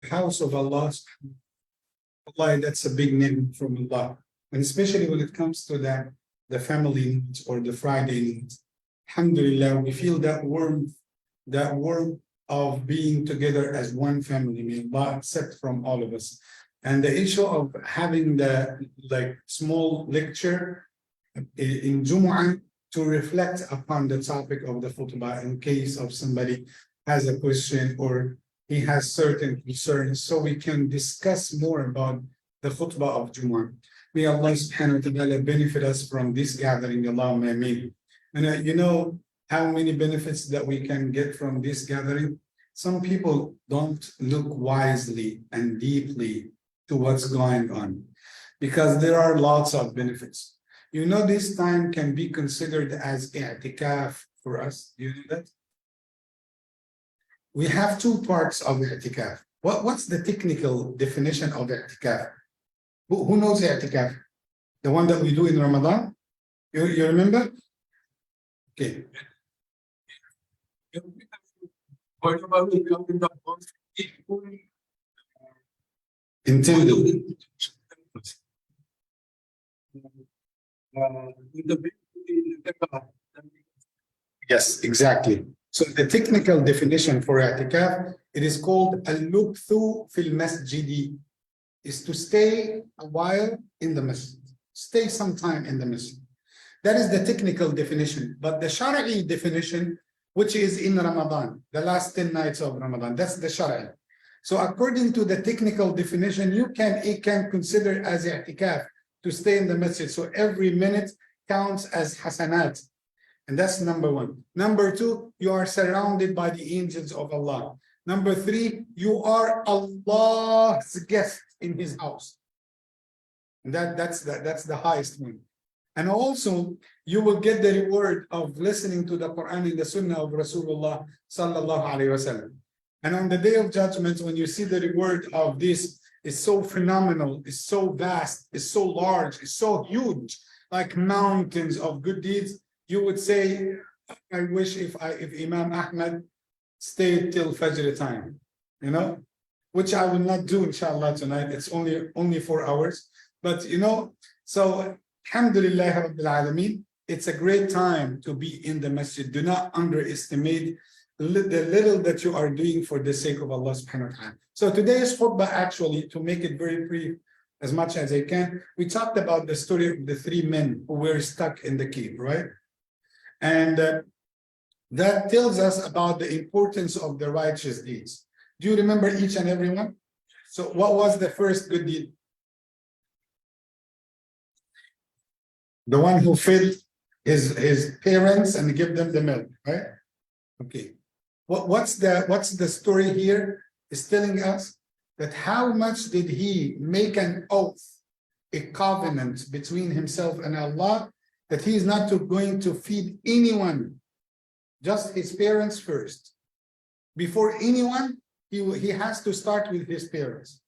house of Allah, Allah, that's a big name from Allah. And especially when it comes to the family needs or the Friday needs. Alhamdulillah, we feel that warmth of being together as one family. May Allah accept from all of us. And the issue of having the small lecture in Jumu'ah to reflect upon the topic of the khutbah in case of somebody has a question or he has certain concerns, so we can discuss more about the khutbah of Jumu'ah. May Allah subhanahu wa ta'ala benefit us from this gathering, Allahumma ameen. And you know how many benefits that we can get from this gathering? Some people don't look wisely and deeply to what's going on, because there are lots of benefits. You know, this time can be considered as i'tikaf for us. Do you know that? We have two parts of i'tikaf. What's the technical definition of i'tikaf? Who knows i'tikaf? The one that we do in Ramadan? You remember? Okay. Intended. Yes, exactly. So the technical definition for i'tikaf, it is called al-lubthu fil masjidi, is to stay a while in the masjid, stay some time in the masjid. That is the technical definition. But the Shari'i definition, which is in Ramadan, the last 10 nights of Ramadan, that's the Shari'i. So according to the technical definition, it can consider as i'tikaf to stay in the masjid. So every minute counts as hasanat. And that's number one. Number two, you are surrounded by the angels of Allah. Number three, you are Allah's guest in his house. And that's the highest one. And also, you will get the reward of listening to the Quran and the Sunnah of Rasulullah sallallahu alaihi wasallam. And on the Day of Judgment, when you see the reward of this, it's so phenomenal, it's so vast, it's so large, it's so huge, like mountains of good deeds. You would say, I wish if Imam Ahmad stayed till Fajr time, you know, which I will not do, inshallah, tonight. It's only 4 hours. But, you know, so, alhamdulillah, Rabbil Alameen, it's a great time to be in the masjid. Do not underestimate the little that you are doing for the sake of Allah subhanahu wa ta'ala. So today's khutbah, actually, to make it very brief as much as I can, we talked about the story of the 3 men who were stuck in the cave, right? And that tells us about the importance of the righteous deeds. Do you remember each and every one? So what was the first good deed? The one who fed his parents and give them the milk, right? Okay. What's the story here is telling us that how much did he make an oath, a covenant between himself and Allah, that he is not going to feed anyone, just his parents first. Before anyone, he has to start with his parents.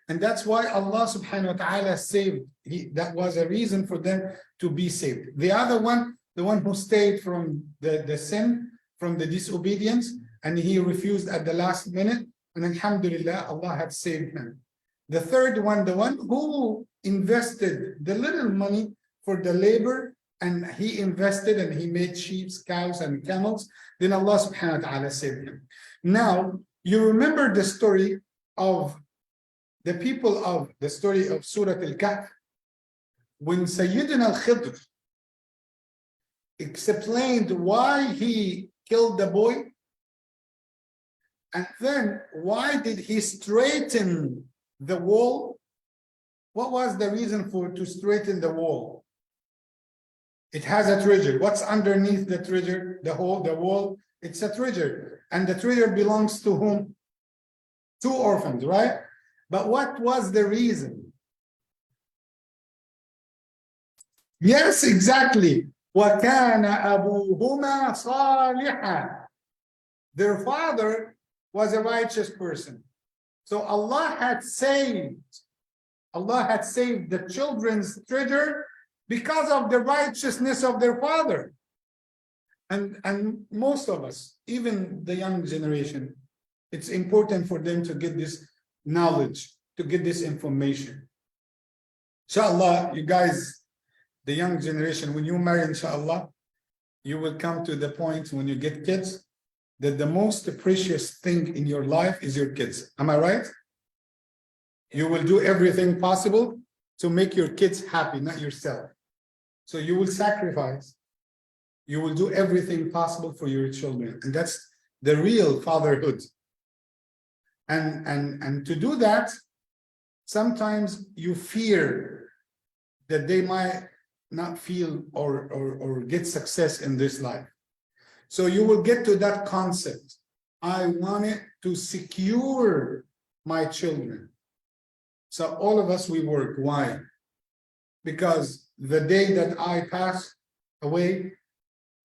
And that's why Allah subhanahu wa ta'ala saved. That was a reason for them to be saved. The other one, the one who stayed from the sin, from the disobedience, and he refused at the last minute, and alhamdulillah, Allah had saved him. The third one, the one who invested the little money for the labor, and he invested and he made sheep, cows, and camels, then Allah subhanahu wa ta'ala saved him. Now, you remember the story of the people of the story of Surah Al-Kahf, when Sayyidina Al-Khidr explained why he killed the boy, and then why did he straighten the wall? What was the reason to straighten the wall? It has a treasure. What's underneath the treasure? The wall, it's a treasure. And the treasure belongs to whom? 2 orphans, right? But what was the reason? Yes, exactly. وَكَانَ أَبُوهُمَا صَالِحًا. Their father was a righteous person. So Allah had saved the children's treasure because of the righteousness of their father. And most of us, even the young generation, it's important for them to get this knowledge to get this information. Inshallah, you guys, the young generation, when you marry, inshallah, you will come to the point when you get kids that the most precious thing in your life is your kids. Am I right? You will do everything possible to make your kids happy, not yourself. So you will sacrifice. You will do everything possible for your children. And that's the real fatherhood. And to do that, sometimes you fear that they might not feel or get success in this life. So you will get to that concept. I wanted to secure my children. So all of us, we work. Why? Because the day that I pass away,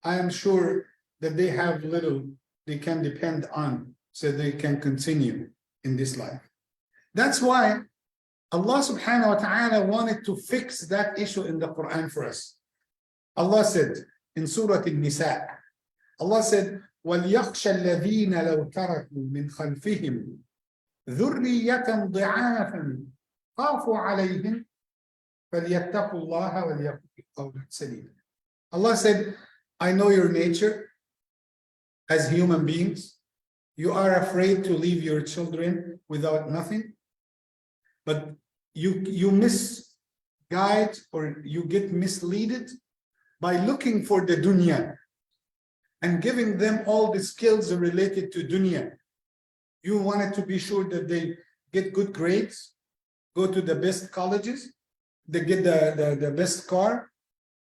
I am sure that they have little they can depend on so they can continue in this life. That's why Allah subhanahu wa ta'ala wanted to fix that issue in the Quran for us. Allah said in Surah An-Nisa, Allah said, وَلْيَخْشَ الَّذِينَ لَوْ تَرَكُوا مِنْ خَلْفِهِمْ ذُرِّيَّةً ضِعَافًا خَافُوا عَلَيْهِمْ فَلْيَتَّقُوا اللَّهَ وَلْيَقُولُوا قَوْلًا سَدِيدًا. Allah said, I know your nature as human beings. You are afraid to leave your children without nothing, but you misguide or you get misleaded by looking for the dunya and giving them all the skills related to dunya. You wanted to be sure that they get good grades, go to the best colleges, they get the best car,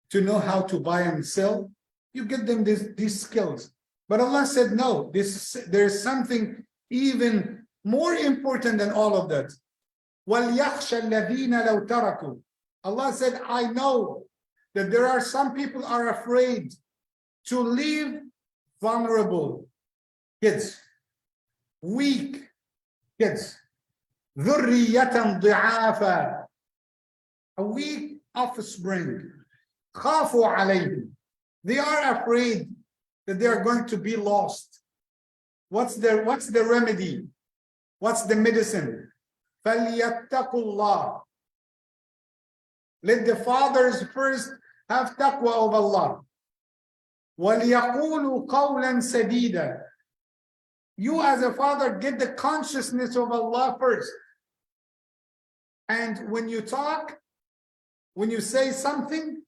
to know how to buy and sell. You get them these skills. But Allah said, no, there's something even more important than all of that. وَلْيَخْشَ الَّذِينَ لَوْ تَرَكُوا. Allah said, I know that there are some people are afraid to leave vulnerable kids, weak kids, ذُرِّيَّةً ضِعَافًا, a weak offspring, خَافُوا عَلَيْهِمْ. They are afraid that they are going to be lost. What's the remedy? What's the medicine? فَلْيَتَّقُوا اللَّهِ. Let the fathers first have taqwa of Allah. وَلْيَقُولُوا قَوْلًا سَدِيدًا. You as a father get the consciousness of Allah first. And when you talk, when you say something,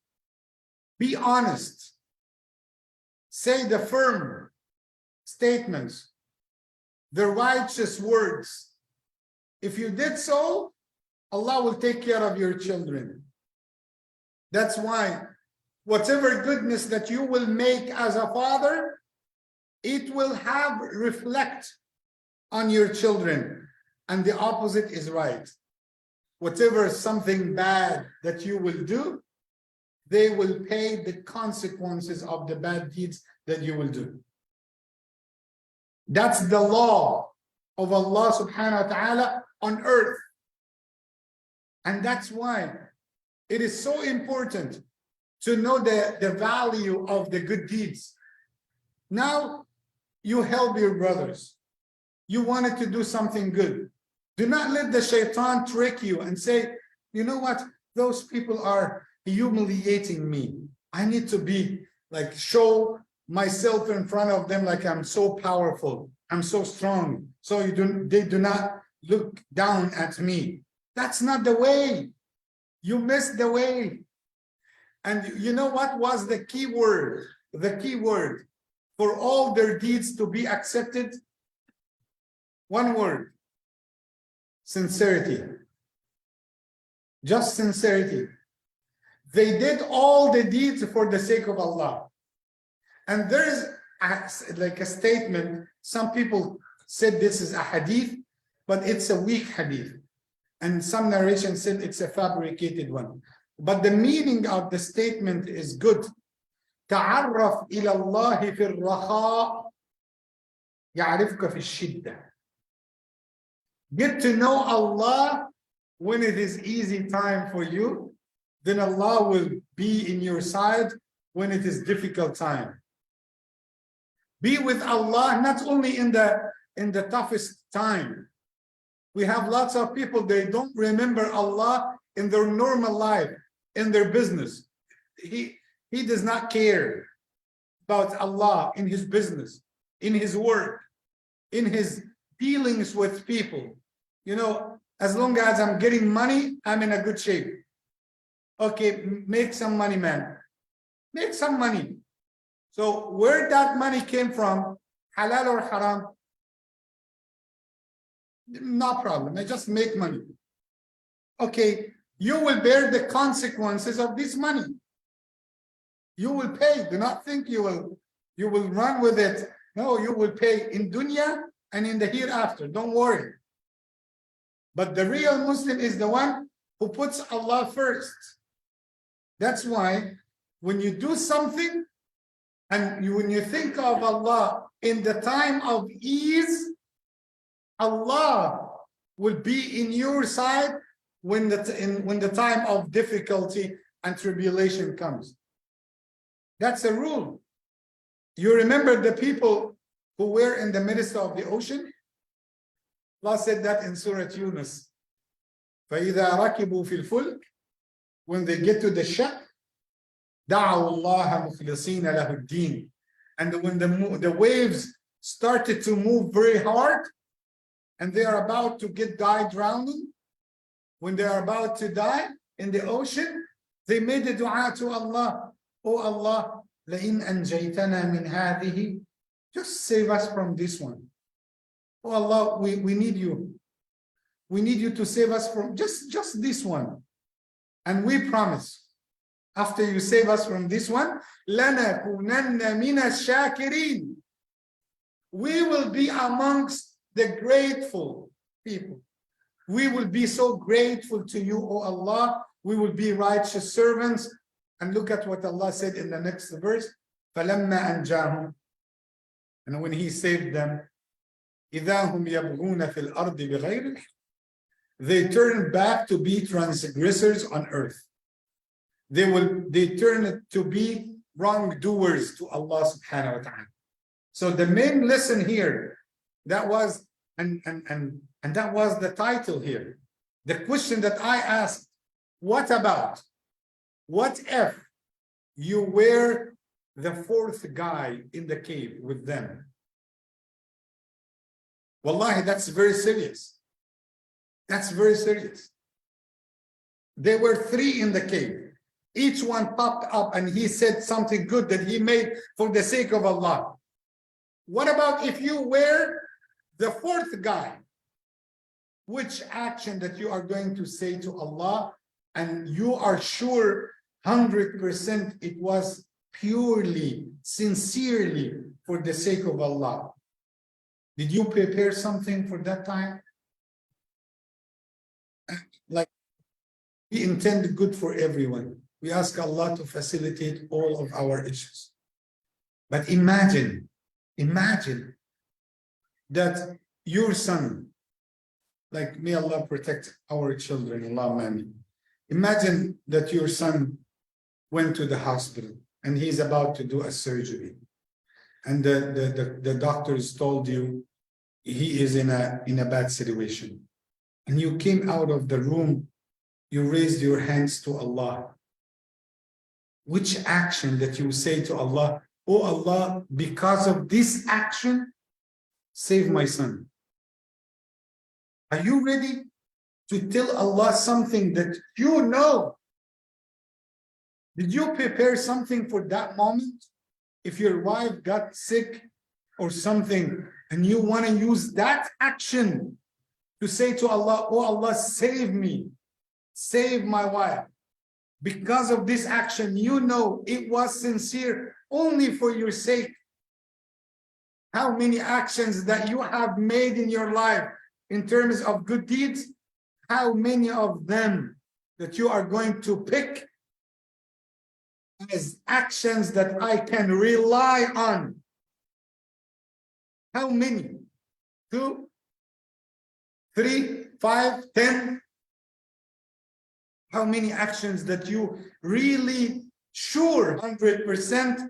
be honest. Say the firm statements, the righteous words. If you did so, Allah will take care of your children. That's why whatever goodness that you will make as a father, it will reflect on your children. And the opposite is right. Whatever something bad that you will do, they will pay the consequences of the bad deeds that you will do. That's the law of Allah subhanahu wa ta'ala on earth. And that's why it is so important to know the value of the good deeds. Now, you help your brothers. You wanted to do something good. Do not let the shaitan trick you and say, you know what, those people are humiliating me. I need to be like, show myself in front of them like I'm so powerful, I'm so strong, so they do not look down at me. That's not the way. You missed the way. And you know what was the key word? The key word for all their deeds to be accepted? One word: sincerity. Just sincerity. They did all the deeds for the sake of Allah. And there's like a statement, some people said this is a hadith, but it's a weak hadith. And some narration said it's a fabricated one. But the meaning of the statement is good. تعرف إلى الله في الرخاء يعرفك في الشدة. Get to know Allah when it is easy time for you, then Allah will be in your side when it is difficult time. Be with Allah not only in the toughest time, We have lots of people, they don't remember Allah in their normal life, in their business. He does not care about Allah in his business, in his work, in his dealings with people. You know, as long as I'm getting money, I'm in a good shape. Okay, make some money, man. Make some money. So where that money came from, halal or haram, no problem. I just make money. Okay, you will bear the consequences of this money. You will pay. Do not think you will run with it. No, you will pay in dunya and in the hereafter. Don't worry. But the real Muslim is the one who puts Allah first. That's why when you do something and when you think of Allah in the time of ease, Allah will be in your side when the time of difficulty and tribulation comes. That's a rule. You remember the people who were in the midst of the ocean? Allah said that in Surah Yunus. فَإِذَا رَكِبُوا فِي الْفُلْكِ, when they get to the ship, دَعَوُا اللَّهَ مُخْلِصِينَ لَهُ الدِّينَ. And when the waves started to move very hard, and they are about to die drowning, when they are about to die in the ocean, they made a dua to Allah. Oh Allah, لَإِنْ أَنْجَيْتَنَا مِنْ هَذِهِ, just save us from this one. Oh Allah, we need you. We need you to save us from just this one. And we promise, after you save us from this one, لَنَكُونَنَّ مِنَ الشَّاكِرِينَ, we will be amongst the grateful people. We will be so grateful to you, O Allah. We will be righteous servants. And look at what Allah said in the next verse. فَلَمَّا أَنْجَاهُمْ, and when He saved them, إِذَا هُمْ يَبْغُونَ فِي الْأَرْضِ بِغَيْرِ الْحَقِّ, they turn back to be transgressors on earth. They turn to be wrongdoers to Allah subhanahu wa ta'ala. So the main lesson here, that was and that was the title here. The question that I asked, what if you were the fourth guy in the cave with them? Wallahi, that's very serious. That's very serious. There were three in the cave. Each one popped up and he said something good that he made for the sake of Allah. What about if you were the fourth guy? Which action that you are going to say to Allah and you are sure 100% it was purely, sincerely for the sake of Allah? Did you prepare something for that time? Like, we intend good for everyone. We ask Allah to facilitate all of our issues. But imagine that your son, like, may Allah protect our children, Allahumma. Imagine that your son went to the hospital and he's about to do a surgery, and the doctors told you he is in a bad situation, and you came out of the room, you raised your hands to Allah. Which action that you say to Allah, oh Allah, because of this action, save my son? Are you ready to tell Allah something that you know? Did you prepare something for that moment? If your wife got sick or something and you want to use that action to say to Allah, oh Allah, save me, save my wife. Because of this action, you know it was sincere only for your sake. How many actions that you have made in your life in terms of good deeds, how many of them that you are going to pick as actions that I can rely on? How many? 2, 3, 5, 10? How many actions that you really sure 100%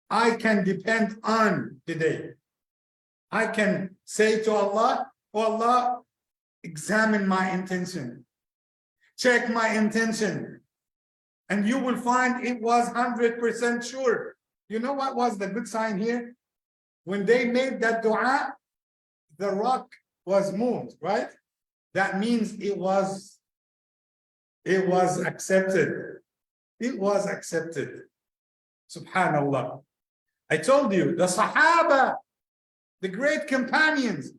I can depend on today? I can say to Allah, oh Allah, examine my intention, check my intention, and you will find it was 100% sure. You know what was the good sign here? When they made that dua, the rock was moved, right? That means it was accepted. It was accepted. Subhanallah. I told you, the Sahaba, the great companions,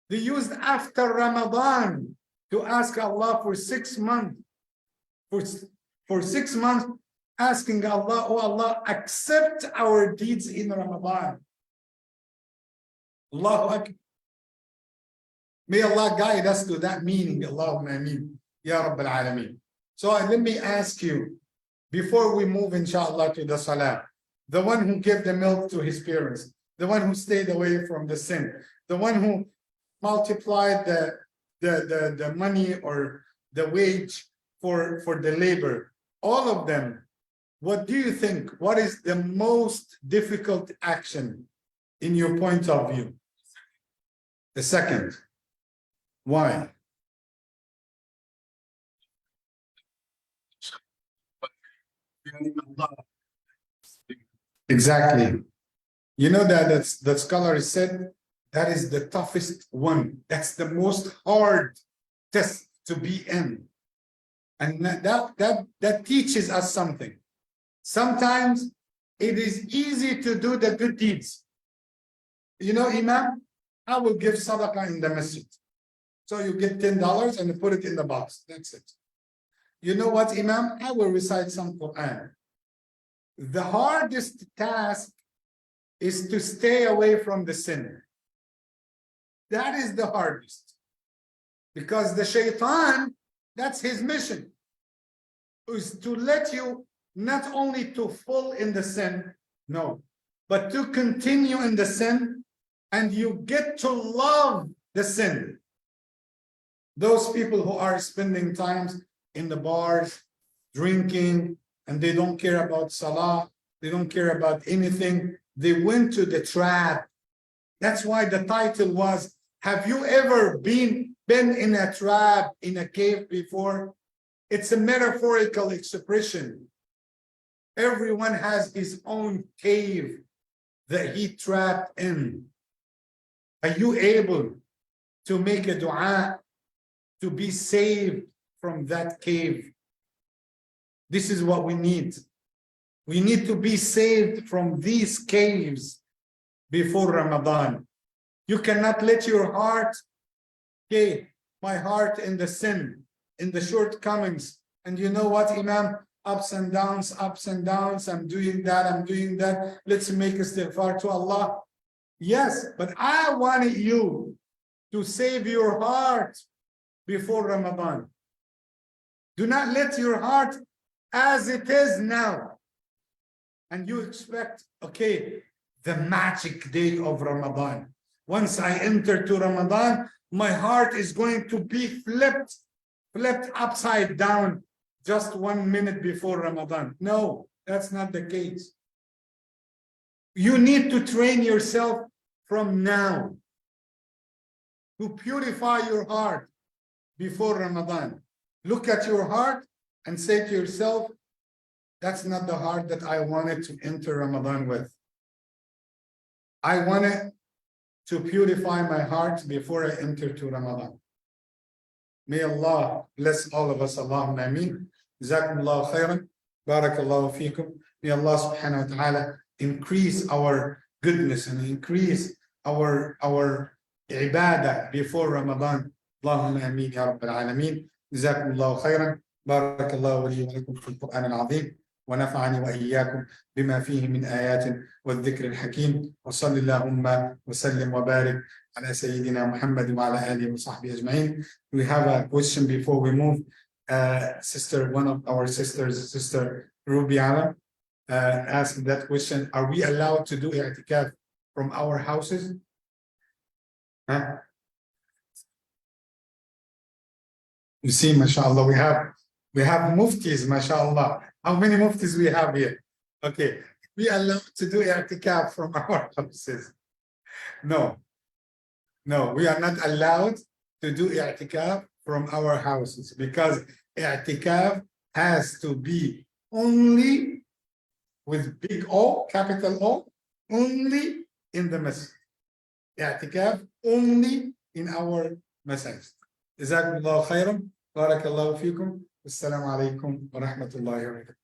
they used after Ramadan to ask Allah for 6 months. For 6 months, asking Allah, oh Allah, accept our deeds in Ramadan. Allahu Akbar. May Allah guide us to that meaning. Allahumma ameen. Ya Rabbil Alameen. So let me ask you, before we move inshallah to the salah, the one who gave the milk to his parents, the one who stayed away from the sin, the one who multiplied the money or the wage for the labor, all of them, what do you think? What is the most difficult action in your point of view? The second. Why? Exactly. You know that the scholar said that is the toughest one. That's the most hard test to be in. And that teaches us something. Sometimes it is easy to do the good deeds. You know, Imam, I will give sadaqah in the masjid. So you get $10 and you put it in the box. That's it. You know what, Imam? I will recite some Quran. The hardest task is to stay away from the sin. That is the hardest. Because the shaitan, that's his mission, is to let you not only to fall in the sin, no, but to continue in the sin, and you get to love the sin. Those people who are spending times in the bars, drinking, and they don't care about salah, they don't care about anything, they went to the trap. That's why the title was, have you ever been in a trap, in a cave before? It's a metaphorical expression. Everyone has his own cave that he trapped in. Are you able to make a dua to be saved from that cave? This is what we need. We need to be saved from these caves before Ramadan. You cannot let your heart, okay, my heart in the sin, in the shortcomings. And you know what, Imam? Ups and downs, I'm doing that. Let's make istighfar to Allah. Yes, but I wanted you to save your heart before Ramadan. Do not let your heart as it is now. And you expect, okay, the magic day of Ramadan. Once I enter to Ramadan, my heart is going to be flipped upside down just 1 minute before Ramadan. No, that's not the case. You need to train yourself from now to purify your heart before Ramadan. Look at your heart and say to yourself, that's not the heart that I wanted to enter Ramadan with. I wanted to purify my heart before I enter to Ramadan. May Allah bless all of us. Allahumma ameen. Jazakumullahu khairan. Barakallahu feekum. May Allah subhanahu wa ta'ala increase our goodness and increase our ibadah before Ramadan. Allahumma ameen ya Rabbil Alameen. Jazakumullahu khairan. Barakallahu li wa lakum fil Quran al-Azim. ونفعني وإياكم بما فيه من آيات والذكر الحكيم وصل اللهم وسلم وبارك على سيدنا محمد وعلى آله وصحبه أجمعين. We have a question before we move. One of our sisters, Sister Ruby Alam, asked that question. Are we allowed to do i'tikaf from our houses? Huh? You see, mashallah, we have muftis, mashallah. How many muftis we have here? Okay, we are allowed to do i'tikaf from our houses. No, we are not allowed to do i'tikaf from our houses, because i'tikaf has to be only with big O, capital O, only in the masjid. i'tikaf only in our masajid. جزاكم الله خيرا. بارك الله فيكم. السلام عليكم ورحمة الله وبركاته.